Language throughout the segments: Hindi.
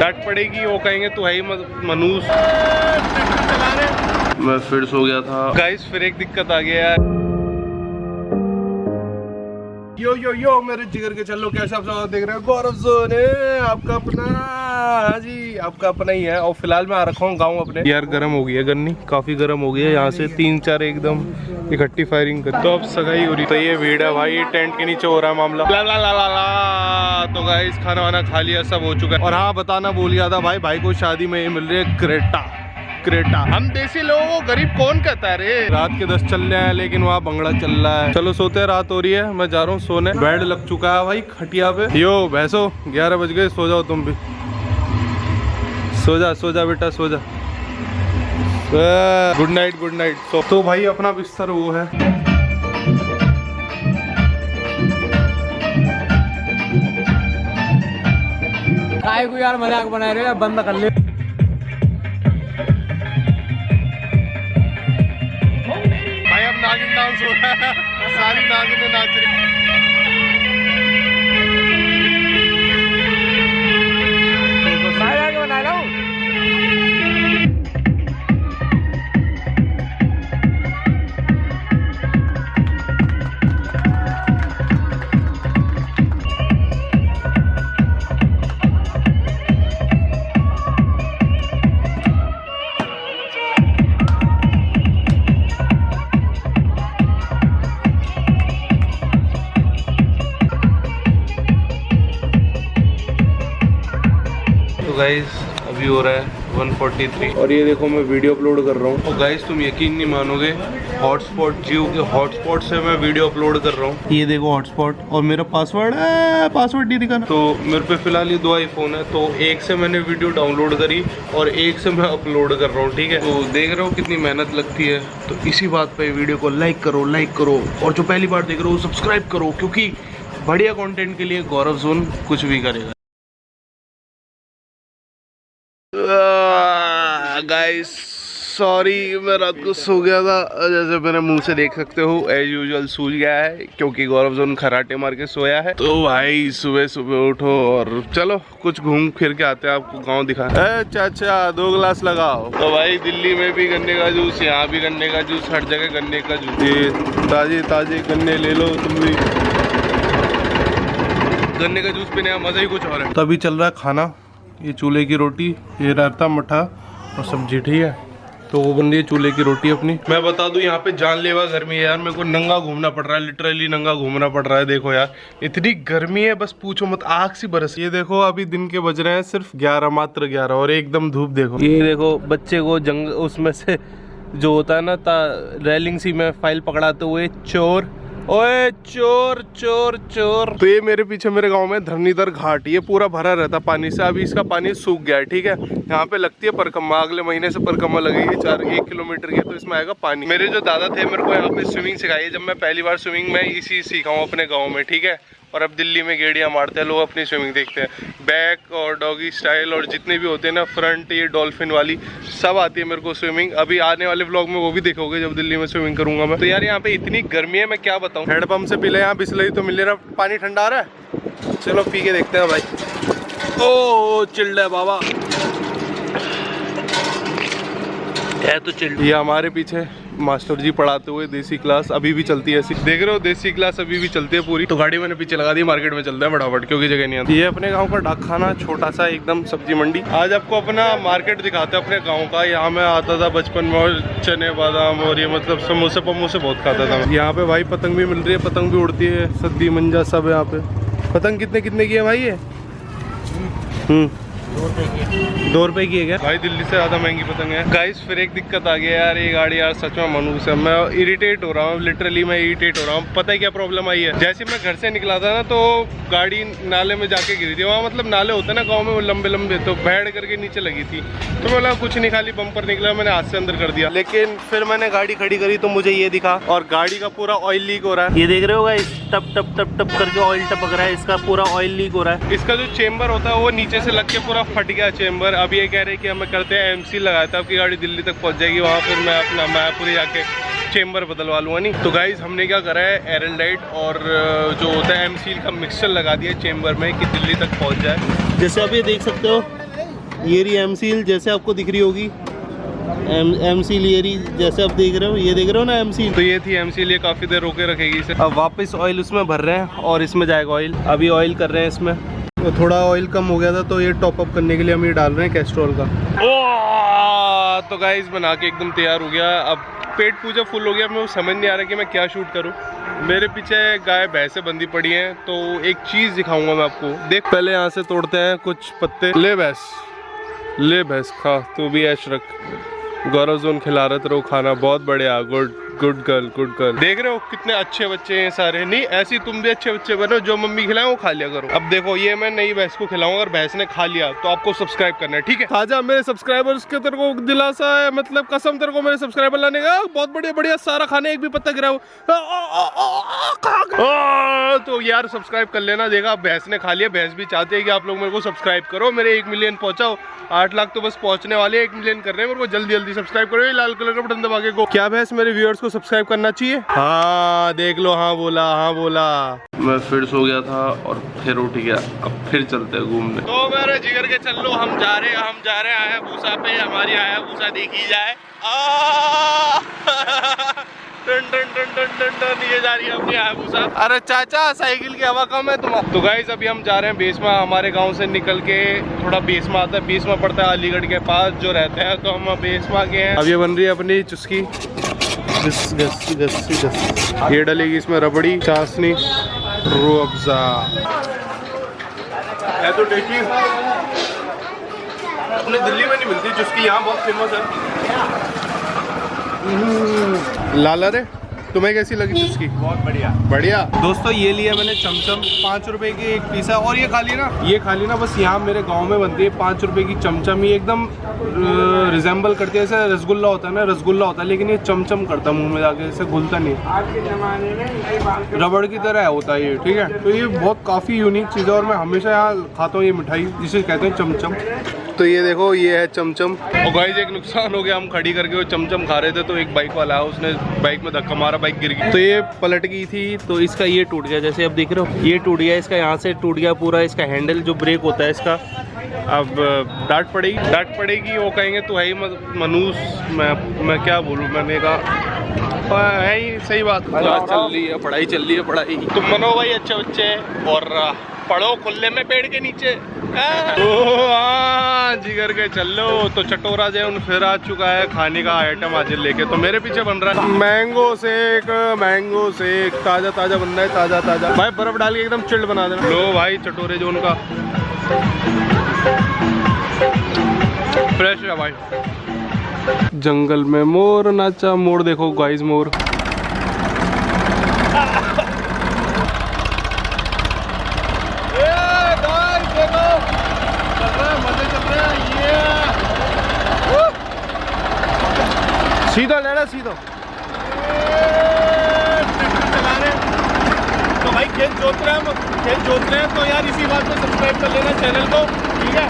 डांट पड़ेगी, वो कहेंगे तू है ही मनूस। मैं फिर सो गया था गाइस, फिर एक दिक्कत आ गया यार। यो यो यो मेरे जिगर के चलो, कैसे आप सब देख रहे हो गौरव जोन है आपका अपना। हाँ जी, आपका अपना ही है। और फिलहाल मैं आ रखा हूँ गाँव अपने। यार गर्म हो गई है गन्नी, काफी गर्म हो गई है। यहाँ से 3-4 एकदम इकट्ठी फायरिंग कर, तो अब सगाई हो रही। तो ये भीड़ है भाई, टेंट के नीचे हो रहा है मामला। ला ला ला ला ला। तो गाइस खाना वाना खा लिया, सब हो चुका है। और हाँ बताना भूल गया था भाई को शादी में ये मिल रही है क्रेटा। हम देसी लोगों को गरीब कौन कहता है रे। रात के 10 चल रहे हैं लेकिन वहाँ भंगड़ा चल रहा है। चलो सोते हैं, रात हो रही है, मैं जा रहा हूँ सोने। बेड लग चुका है भाई खटिया पे। यो भैंसो 11 बज गए, सो जाओ तुम भी। सो जा बेटा सो जा। Good night. तो भाई अपना बिस्तर वो है। काय को यार मजाक बना रहे, बंद कर ले। भाई अब नागिन डांस हो रहा है, सारी नागिनें नाच रही। बना रहा हूँ। गाइस अभी हो रहा है 1:43 और ये देखो मैं वीडियो अपलोड कर रहा हूँ। और गाइस तुम यकीन नहीं मानोगे, हॉटस्पॉट जियो के हॉटस्पॉट से मैं वीडियो अपलोड कर रहा हूँ। ये देखो हॉटस्पॉट, और मेरा पासवर्ड नहीं दिखाना। तो मेरे पे फिलहाल ये 2 आईफोन है, तो एक से मैंने वीडियो डाउनलोड करी और एक से मैं अपलोड कर रहा हूँ, ठीक है। तो देख रहे हो कितनी मेहनत लगती है। तो इसी बात पे वीडियो को लाइक करो और जो पहली बार देख रहे हो सब्सक्राइब करो, क्योंकि बढ़िया कंटेंट के लिए गौरव जोन कुछ भी करेगा। गाइस सॉरी, मैं रात को सो गया था, जैसे मेरे मुंह से देख सकते हो एज यूजुअल सूझ गया है, क्योंकि गौरव जोन खराटे मार के सोया है। तो भाई सुबह उठो और चलो कुछ घूम फिर के आते हैं, आपको गांव दिखा। चाचा 2 गिलास लगाओ। तो भाई दिल्ली में भी गन्ने का जूस, यहाँ भी गन्ने का जूस, हर जगह गन्ने का जूस। ये ताजे गन्ने ले लो तुम भी। गन्ने का जूस पीने का मजा ही कुछ और है। तभी चल रहा है खाना, ये चूल्हे की रोटी, ये रायता मठा और सब्जी, ठीक है। तो वो बन रही है चूल्हे की रोटी अपनी। मैं बता दूं यहाँ पे जानलेवा गर्मी है यार, मेरे को नंगा घूमना पड़ रहा है, लिटरली नंगा घूमना पड़ रहा है। देखो यार इतनी गर्मी है, बस पूछो मत, आग सी बरस। ये देखो अभी दिन के बज रहे हैं सिर्फ 11, मात्र 11, और एकदम धूप देखो। ये देखो बच्चे को जंग उसमें से जो होता है ना रेलिंग सी में फाइल पकड़ाते हुए, चोर ओए चोर। तो ये मेरे पीछे मेरे गांव में धरणीधर घाट, ये पूरा भरा रहता पानी से। अभी इसका पानी सूख गया है, ठीक है। यहाँ पे लगती है परिक्रमा, अगले महीने से परिक्रमा लगेगी 1 किलोमीटर की, तो इसमें आएगा पानी। मेरे जो दादा थे मेरे को यहाँ पे स्विमिंग सिखाई है। जब मैं पहली बार स्विमिंग मैं इसी सीखा हूँ अपने गाँव में, ठीक है। और अब दिल्ली में गेड़ियाँ मारते हैं लोग, अपनी स्विमिंग देखते हैं। बैक और डॉगी स्टाइल और जितने भी होते हैं ना, फ्रंट, ये डॉल्फिन वाली, सब आती है मेरे को स्विमिंग। अभी आने वाले व्लॉग में वो भी देखोगे जब दिल्ली में स्विमिंग करूंगा मैं। तो यार यहाँ पे इतनी गर्मी है, मैं क्या बताऊँ। हैंडपंप से पीले, यहाँ बिस्लरी तो मिल रहा, पानी ठंडा आ रहा है। चलो पी के देखते हैं भाई। ओ चिल्ड है बाबा, है तो चिल्ड। ये हमारे पीछे मास्टर जी पढ़ाते हुए देसी क्लास अभी भी चलती है ऐसी, देख रहे हो, देसी क्लास अभी भी चलती है पूरी। तो गाड़ी मैंने पीछे लगा दी, मार्केट में चलता है फटाफट, क्योंकि जगह नहीं आती। ये अपने गांव का डाकखाना, छोटा सा एकदम सब्जी मंडी। आज आपको अपना मार्केट दिखाते हैं अपने गांव का। यहाँ मैं आता था बचपन में, और चने बादाम और ये मतलब समोसे पमोसे बहुत खाता था। यहाँ पे भाई पतंग भी मिल रही है, पतंग भी उड़ती है, सद्दी मंजा सब है यहाँ पे। पतंग कितने की है भाई ये? 2 रुपए की है क्या? भाई दिल्ली से ज़्यादा महंगी पतंग है। गाइस फिर एक दिक्कत आ गया यार, ये गाड़ी यार सच में मनूस है। मैं इरिटेट हो रहा हूँ, लिटरली मैं इरिटेट हो रहा हूँ। पता है क्या प्रॉब्लम आई है? जैसे मैं घर से निकला था ना, तो गाड़ी नाले में जाके गिरी थी। वहाँ मतलब नाले होते हैं ना गाँव में, वो लंबे, तो बैठ करके नीचे लगी थी। तो मैं कुछ नहीं, खाली बम्पर निकला, मैंने हाथ से अंदर कर दिया। लेकिन फिर मैंने गाड़ी खड़ी करी तो मुझे ये दिखा, और गाड़ी का पूरा ऑयल लीक हो रहा है। ये देख रहे हो गाइस, टप करके ऑयल टपक रहा है, इसका पूरा ऑयल लीक हो रहा है। इसका जो चेम्बर होता है वो नीचे से लग के पूरा फट गया चेम्बर। अब ये कह रहे हैं कि हमें करते हैं MC लगाते हैं, आपकी गाड़ी दिल्ली तक पहुंच जाएगी, वहाँ फिर मैं अपना मायापुरी जाके चेम्बर बदलवा लूँगा। नहीं तो गाइज हमने क्या करा है, एरल लाइट और जो होता है M-Seal का मिक्सचर लगा दिया चेम्बर में कि दिल्ली तक पहुँच जाए। जैसे आप ये देख सकते हो, ये रही एम सील जैसे आपको दिख रही होगी, एम सील ये रही जैसे आप देख रहे हो, ये देख रहे हो ना एम सील। तो ये थी एम सील, ये काफ़ी देर रोके रखेगी इसे। अब वापस ऑयल उसमें भर रहे हैं और इसमें जाएगा ऑयल। अभी ऑयल कर रहे हैं इसमें, तो थोड़ा ऑयल कम हो गया था तो ये टॉप अप करने के लिए हम ये डाल रहे हैं कैस्ट्रॉल का। तो गाइस बना के एकदम तैयार हो गया। अब पेट पूजा फुल हो गया, मैं समझ नहीं आ रहा कि मैं क्या शूट करूं। मेरे पीछे गाय भैंसें बंधी पड़ी हैं, तो एक चीज़ दिखाऊंगा मैं आपको। देख पहले यहाँ से तोड़ते हैं कुछ पत्ते। ले भैंस खा, तू भी ऐश रख। गौरव जोन खिला रहे रहो खाना, बहुत बढ़िया। Good girl. देख रहे हो कितने अच्छे बच्चे हैं सारे। नहीं ऐसे तुम भी अच्छे बच्चे बनो, जो मम्मी खिलाए वो खा लिया करो। अब देखो ये मैं नई भैंस को खिलाऊंगा, अगर भैंस ने खा लिया तो आपको सब्सक्राइब करना है, ठीक है। खाजा मेरे सब्सक्राइबर्स के तेरे को दिलासा है, मतलब कसम तेरे को मेरे सब्सक्राइबर लाने का। बहुत बढ़िया सारा खाने, एक भी पत्ता गिरा। तो यार सब्सक्राइब कर लेना। देखा भैंस ने खा लिया, भैंस भी चाहती है कि आप लोग मेरे को सब्सक्राइब करो, मेरे 1 मिलियन पहुंचाओ। 8 लाख तो बस पहुंचने वाले, 1 मिलियन कर रहे हैं। मेरे को जल्दी सब्सक्राइब करो, ये लाल कलर का बटन दबा के। क्या भैंस मेरे व्यूअर्स को सब्सक्राइब करना चाहिए? हाँ देख लो, हाँ बोला। मैं फिर सो गया था और फिर उठ गया। अब फिर चलते हैं घूमने। तो मेरे जिगर के चल लो, हम जा रहे हैं आया भूसा पे। हमारी आया भूसा देखी जाए। टन ये जा रही है अपनी हायाबुसा। अरे चाचा साइकिल की हवा कम है तुम्हारा। तो गाइस अभी हम जा रहे हैं बेसमा। हमारे गांव से निकल के थोड़ा बेसमा आता है, बेसमा पड़ता है अलीगढ़ के पास जो रहते हैं, तो हम बेसमा के हैं। अब ये बन रही है अपनी चुस्की, ये डलेगी इसमें रबड़ी, चाशनी, रूह अफ़ज़ा। है तो टेस्टी, अपने दिल्ली में नहीं मिलती चुस्की, यहाँ बहुत फेमस है। लाला रे तुम्हें कैसी लगी चुस्की? बहुत बढ़िया। दोस्तों ये लिया मैंने चमचम, 5 रुपए की एक पीस है। और ये खा ली ना बस। यहाँ मेरे गांव में बनती है 5 रुपए की चमचम। ये एकदम रिजेंबल करती है, जैसे रसगुल्ला होता है ना, रसगुल्ला होता है, लेकिन ये चमचम करता मुंह में जाके, जैसे घुलता नहीं। आज के जमाने में रबड़ की तरह होता है ये, ठीक है। तो ये बहुत काफ़ी यूनिक चीज़ है और मैं हमेशा यहाँ खाता हूँ ये मिठाई, जिसे कहते हैं चमचम। तो ये देखो ये है चमचम। और गाइस एक नुकसान हो गया, हम खड़ी करके वो चमचम खा रहे थे, तो एक बाइक वाला है, उसने बाइक में धक्का मारा, बाइक गिर गई। तो ये पलट गई थी, तो इसका ये टूट गया, जैसे अब देख रहे हो ये टूट गया। इसका यहाँ से टूट गया पूरा, इसका हैंडल जो ब्रेक होता है इसका। अब डांट पड़ेगी। वो कहेंगे तो है ही मनूस, मैं क्या बोलूँ। मैंने कहा है ही सही बात। चल रही है पढ़ाई। तुम मनो भाई अच्छे बच्चे और पढ़ो खुले में पेड़ के नीचे। जिगर के चल लो। तो चटोरा जैन फिर आ चुका है खाने का आइटम आज लेके, तो मेरे पीछे बन रहा है मैंगो शेक ताजा बन रहा है, ताजा भाई। बर्फ डाल के एकदम चिल्ड बना देना। लो भाई चटोरे जो उनका फ्रेश है भाई। जंगल में मोर नाचा, मोर देखो गाइस, मोर। सीधा लेना सीधा। चला रहे तो भाई खेत जोत रहे हैं, तो यार इसी बात पे सब्सक्राइब कर लेना चैनल को, ठीक है।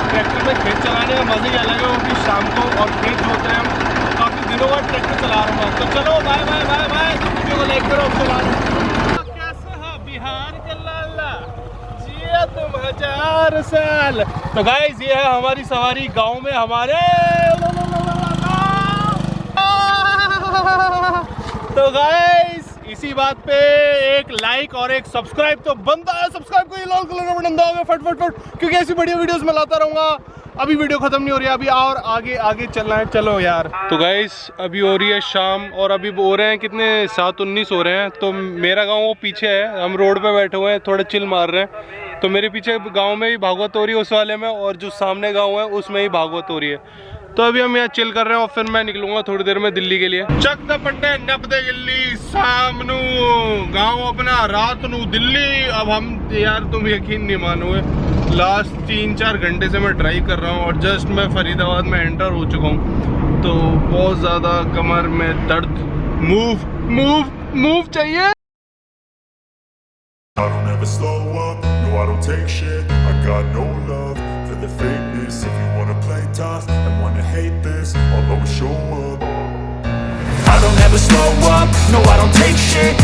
ट्रैक्टर में खेत चलाने का मजा ही अलग है, वो भी शाम को। और खेत जोत रहे हैं हम, काफी दिनों बाद ट्रैक्टर चला रहा हूँ। तो चलो बाय। वीडियो को लाइक करो, चला बिहार के लाला जिया तुम 1000 साल। तो गाइस ये है हमारी सवारी गांव में हमारे। तो गाइस इसी बात पे एक लाइक और एक सब्सक्राइब तो बनता है। सब्सक्राइब को ये लाल कलर का बटन दबाओगे फट, क्योंकि ऐसी बढ़िया वीडियोस मैं लाता रहूंगा। अभी वीडियो खत्म नहीं हो रही है, अभी और आगे चलना है, चलो यार। तो गाइस अभी हो रही है शाम और अभी हो रहे हैं कितने 7:19 हो रहे हैं। तो मेरा गांव वो पीछे है, हम रोड पे बैठे हुए हैं, थोड़े चिल मार रहे हैं। तो मेरे पीछे गांव में ही भागवत हो रही है उस वाले में, और जो सामने गांव है उसमें ही भागवत हो रही है। तो अभी हम यहाँ चिल कर रहे हैं और फिर मैं निकलूंगा थोड़ी देर में दिल्ली के लिए। चक द पट्टे नप दे गिल्ली, शाम नू गाँव अपना, रात नू दिल्ली। अब हम यार तुम यकीन नहीं मानोगे, लास्ट 3-4 घंटे से मैं ड्राइव कर रहा हूँ और जस्ट मैं फरीदाबाद में एंटर हो चुका हूँ। तो बहुत ज़्यादा कमर में दर्द, मूव चाहिए। I don't ever slow up, no I don't take shit. I got no love for the fakeness. If you wanna play tough and wanna hate this, I'll always show up. never slow up, no I don't take shit,